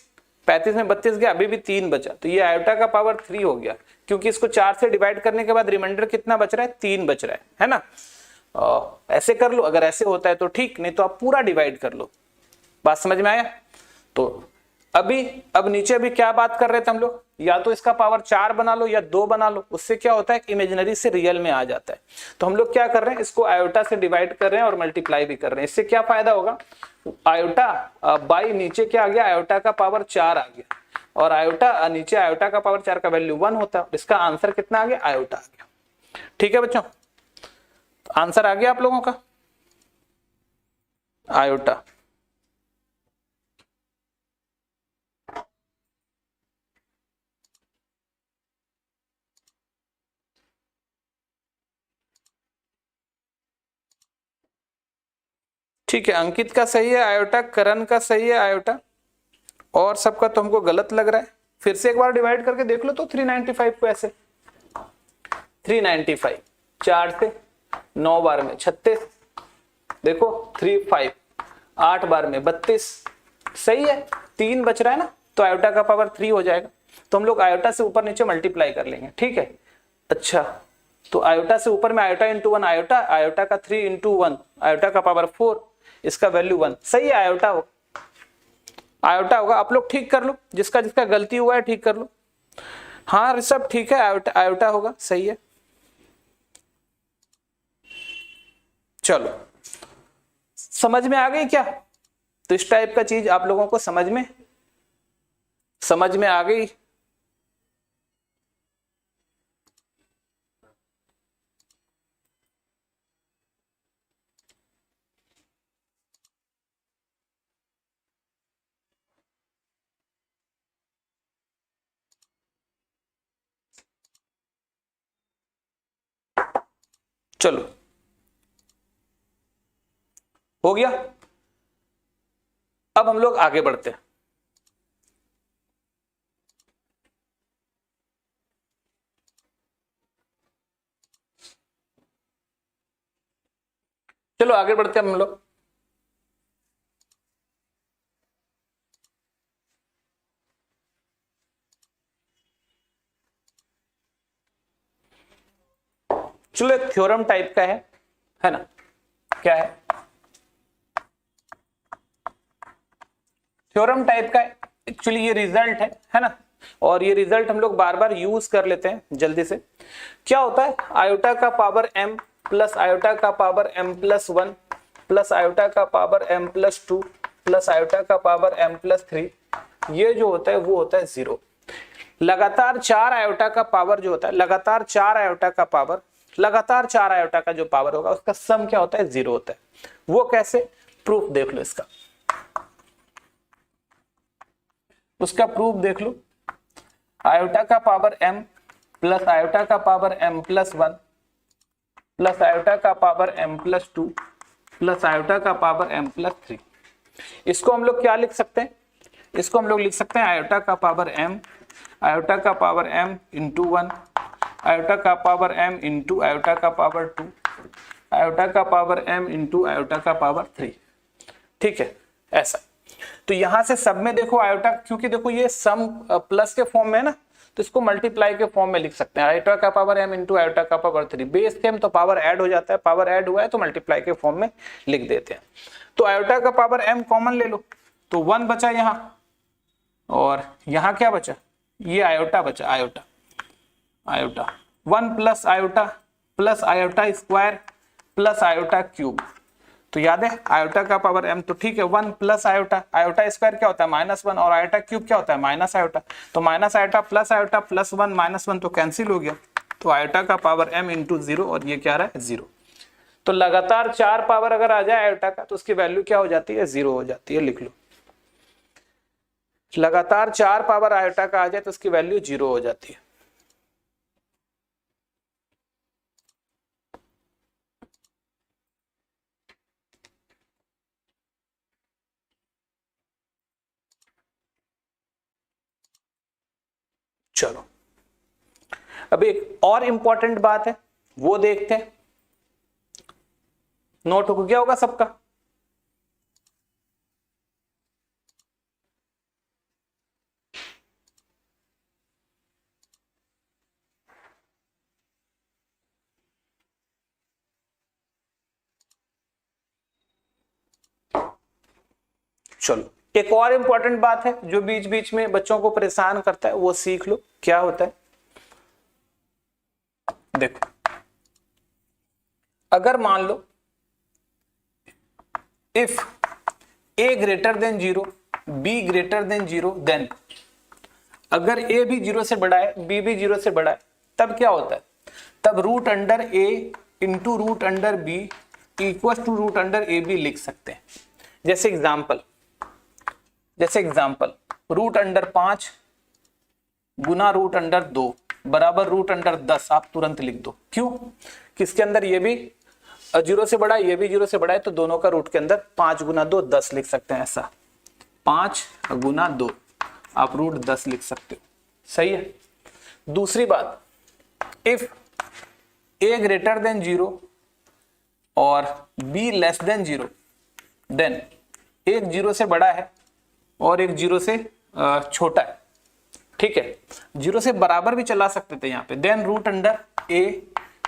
35 में 32 गया, अभी भी 3 बचा, तो ये आयोटा का पावर 3 हो गया, क्योंकि इसको 4 से डिवाइड करने के बाद रिमाइंडर कितना बच रहा है 3 बच रहा है ना। ऐसे कर लो, अगर ऐसे होता है तो ठीक, नहीं तो आप पूरा डिवाइड कर लो। बात समझ में आया? तो अब नीचे अभी क्या बात कर रहे थे हम लोग, या तो इसका पावर 4 बना लो या 2 बना लो, उससे क्या होता है इमेजिनरी से रियल में आ जाता है। तो हम लोग क्या कर रहे हैं, इसको आयोटा से डिवाइड कर रहे हैं और मल्टीप्लाई भी कर रहे हैं। इससे क्या फायदा होगा, आयोटा बाई नीचे क्या आ गया, आयोटा का पावर 4 आ गया, और आयोटा नीचे आयोटा का पावर 4 का वैल्यू 1 होता है, इसका आंसर कितना आ गया, आयोटा आ गया। ठीक है बच्चों, आंसर आ गया आप लोगों का आयोटा। ठीक है, अंकित का सही है आयोटा, करण का सही है आयोटा, और सबका तो हमको गलत लग रहा है। फिर से एक बार डिवाइड करके देख लो तो 395 को ऐसे 395 4 से 9 बार में 36, देखो 3 5 8 बार में 32, सही है, 3 बच रहा है ना, तो आयोटा का पावर 3 हो जाएगा। तो हम लोग आयोटा से ऊपर नीचे मल्टीप्लाई कर लेंगे। ठीक है, अच्छा तो आयोटा से ऊपर में आयोटा इंटू 1 आयोटा, आयोटा का 3 इंटू 1 आयोटा का पावर 4, इसका वैल्यू 1, सही है, आयोटा हो, आयोटा होगा। आप लोग ठीक कर लो, जिसका जिसका गलती हुआ है ठीक कर लो। हाँ सब ठीक है, आयोटा आयोटा होगा, सही है। चलो समझ में आ गई क्या? तो इस टाइप का चीज आप लोगों को समझ में आ गई। चलो हो गया, अब हम लोग आगे बढ़ते हैं। चलो आगे बढ़ते हैं हम लोग। चलो एक थ्योरम टाइप का है ना, क्या है थ्योरम टाइप का, एक्चुअली ये रिजल्ट है ना, और ये रिजल्ट हम लोग बार बार यूज कर लेते हैं जल्दी से। क्या होता है, आयोटा का पावर m प्लस आयोटा का power m plus 1 plus iota का power m plus 2 plus iota का पावर m प्लस 3, ये जो होता है वो होता है 0। लगातार 4 आयोटा का पावर जो होता है, लगातार 4 आयोटा का पावर, लगातार 4 आयोटा का जो पावर होगा उसका सम क्या होता है, 0 होता है। वो कैसे, प्रूफ देख लो इसका, उसका प्रूफ देख लो। आयोटा का पावर m प्लस आयोटा का power m plus 1 plus iota का power m plus 2 plus iota का पावर m प्लस 3, इसको हम लोग क्या लिख सकते हैं, इसको हम लोग लिख सकते हैं आयोटा का पावर m, आयोटा का पावर m इंटू 1, आयोटा का पावर m इंटू आयोटा का पावर 2, आयोटा का पावर m इंटू आयोटा का पावर 3। ठीक है, ऐसा। तो यहां से सब में देखो आयोटा, क्योंकि देखो ये सम प्लस के फॉर्म में है ना, तो इसको मल्टीप्लाई के फॉर्म में लिख सकते हैं, आयोटा का पावर m इंटू आयोटा का पावर 3, बेस सेम तो पावर ऐड हो जाता है, पावर ऐड हुआ है तो मल्टीप्लाई के फॉर्म में लिख देते हैं। तो आयोटा का पावर m कॉमन ले लो, तो 1 बचा यहाँ, और यहाँ क्या बचा, ये आयोटा बचा, iota iota 1 plus iota square plus iota cube. तो याद है आयोटा का पावर m, तो ठीक है 1 प्लस आयोटा, आयोटा स्क्वायर क्या होता है -1 और आयोटा क्यूब क्या होता है माइनस आयोटा, तो माइनस आयोटा प्लस 1 -1 तो कैंसिल हो गया, तो आयोटा का पावर m इंटू 0 और ये क्या रहा है 0। तो लगातार 4 पावर अगर आ जाए आयोटा का तो उसकी वैल्यू क्या हो जाती है 0 हो जाती है, लिख लो। लगातार 4 पावर आयोटा का आ जाए तो उसकी वैल्यू 0 हो जाती है। चलो अब एक और इंपॉर्टेंट बात है वो देखते हैं, नोट हो गया होगा सबका। चलो एक और इंपॉर्टेंट बात है जो बीच बीच में बच्चों को परेशान करता है वो सीख लो, क्या होता है देखो, अगर मान लो if a greater than 0 b greater than 0 then, अगर a भी 0 से बड़ा है b भी 0 से बड़ा है तब क्या होता है, तब root under a into root under b equal to root under A B लिख सकते हैं। जैसे एग्जाम्पल रूट अंडर 5 गुना रूट अंडर 2 बराबर रूट अंडर 10 आप तुरंत लिख दो। क्यों, किसके अंदर ये भी 0 से बड़ा है ये भी 0 से बड़ा है तो दोनों का रूट के अंदर 5 गुना 2 10 लिख सकते हैं, ऐसा 5 गुना 2 आप रूट 10 लिख सकते हो, सही है। दूसरी बात, इफ a ग्रेटर देन 0 और b लेस देन 0 देन एक 0 से बड़ा है और एक 0 से छोटा है, ठीक है, 0 से बराबर भी चला सकते थे यहाँ पे, देन रूट अंडर a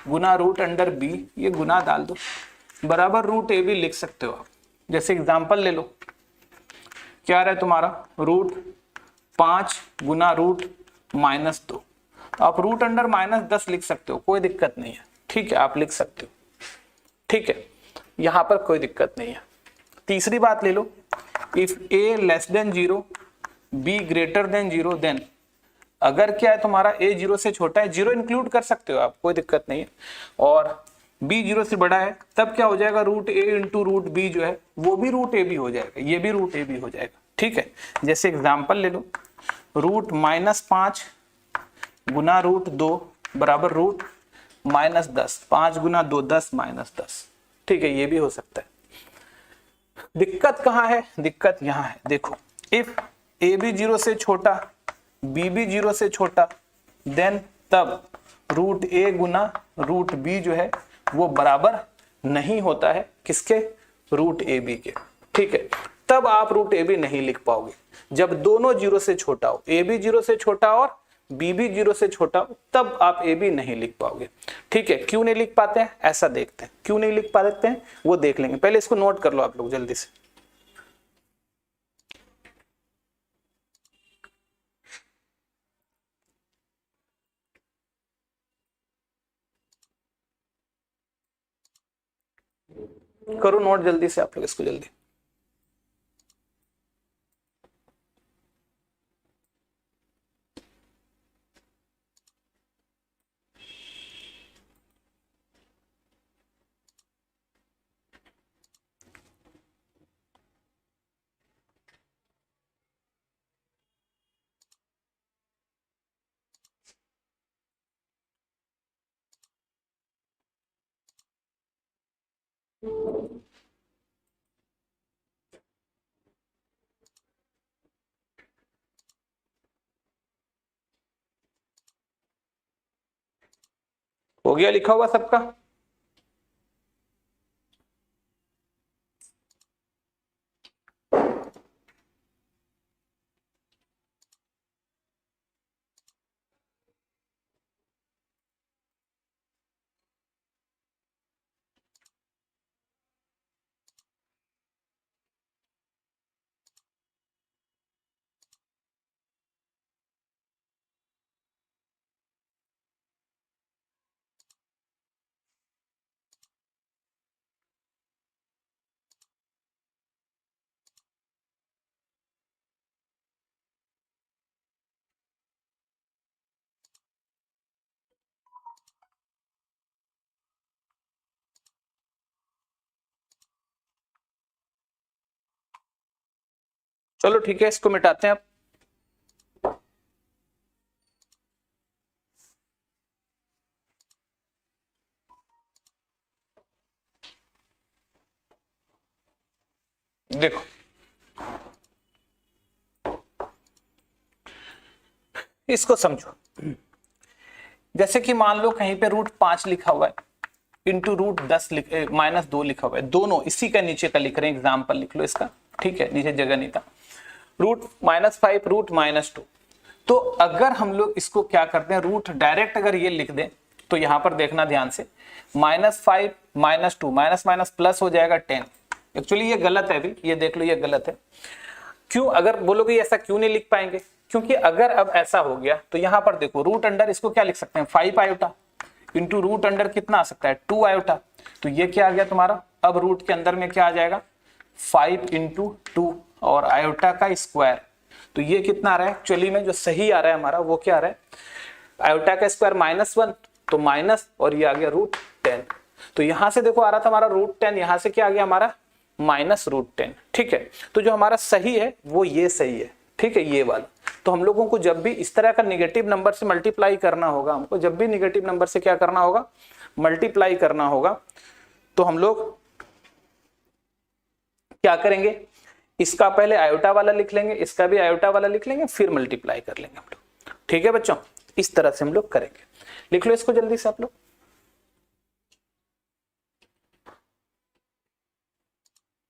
गुना रूट अंडर b, ये गुना डाल दो बराबर रूट ए भी लिख सकते हो आप। जैसे एग्जांपल ले लो, क्या रहा है तुम्हारा रूट 5 गुना रूट -2, तो आप रूट अंडर -10 लिख सकते हो, कोई दिक्कत नहीं है, ठीक है आप लिख सकते हो, ठीक है यहां पर कोई दिक्कत नहीं है। तीसरी बात ले लो, if a less than 0 b greater than 0 then, अगर क्या है तुम्हारा a 0 से छोटा है, 0 इंक्लूड कर सकते हो आप, कोई दिक्कत नहीं है, और b 0 से बड़ा है तब क्या हो जाएगा root a into root b जो है वो भी रूट a भी हो जाएगा, ये भी रूट a भी हो जाएगा, ठीक है। जैसे एग्जांपल ले लो, रूट -5 गुना रूट 2 बराबर रूट -10, 5 गुना 2 10 -10, ठीक है ये भी हो सकता है। दिक्कत कहाँ है, दिक्कत यहाँ है, देखो इफ a भी 0 से छोटा b भी 0 से छोटा देन तब रूट a गुना रूट b जो है वो बराबर नहीं होता है किसके, रूट ए बी के, ठीक है, तब आप रूट ए बी नहीं लिख पाओगे। जब दोनों 0 से छोटा हो, a भी 0 से छोटा और b भी 0 से छोटा हो, तब आप ए बी नहीं लिख पाओगे, ठीक है। क्यों नहीं लिख पाते हैं ऐसा देखते हैं, क्यों नहीं लिख पाते हैं वो देख लेंगे, पहले इसको नोट कर लो आप लोग जल्दी से। करो नोट जल्दी से आप लोग इसको जल्दी। हो गया लिखा हुआ सबका, चलो ठीक है, इसको मिटाते हैं अब। देखो इसको समझो, जैसे कि मान लो कहीं पे √5 लिखा हुआ है इंटू -2 लिखा हुआ है, दोनों इसी का नीचे का लिख रहे हैं, एग्जाम्पल लिख लो इसका, ठीक है, नीचे जगह नहीं था। √-5 √-2, तो अगर हम लोग इसको क्या करते हैं, रूट डायरेक्ट अगर ये लिख दें तो यहां पर देखना ध्यान से, -5 -2 माइनस माइनस प्लस हो जाएगा 10। एक्चुअली ये गलत है अभी, ये देख लो ये गलत है। क्यों, अगर बोलोगे ऐसा क्यों नहीं लिख पाएंगे, क्योंकि अगर अब ऐसा हो गया तो यहां पर देखो रूट अंडर इसको क्या लिख सकते हैं 5 आयोटा इंटू रूट अंडर कितना आ सकता है 2 आयोटा, तो ये क्या आ गया तुम्हारा, अब रूट के अंदर में क्या आ जाएगा 5 इंटू 2 और आयोटा का स्क्वायर, तो ये कितना आ रहा है, एक्चुअली में जो सही आ रहा है हमारा वो क्या आ रहा है, आयोटा का स्क्वायर -1 तो माइनस, और ये आ गया √10, तो यहां से देखो आ रहा था हमारा √10, यहां से क्या आ गया हमारा -√10, ठीक है। तो जो हमारा सही है वो ये सही है, ठीक है, ये वाला। तो हम लोगों को जब भी इस तरह का निगेटिव नंबर से मल्टीप्लाई करना होगा, हमको जब भी निगेटिव नंबर से क्या करना होगा, मल्टीप्लाई करना होगा, तो हम लोग क्या करेंगे, इसका पहले आयोटा वाला लिख लेंगे, इसका भी आयोटा वाला लिख लेंगे, फिर मल्टीप्लाई कर लेंगे हम लोग, ठीक है बच्चों, इस तरह से हम लोग करेंगे। लिख लो इसको जल्दी से आप लोग।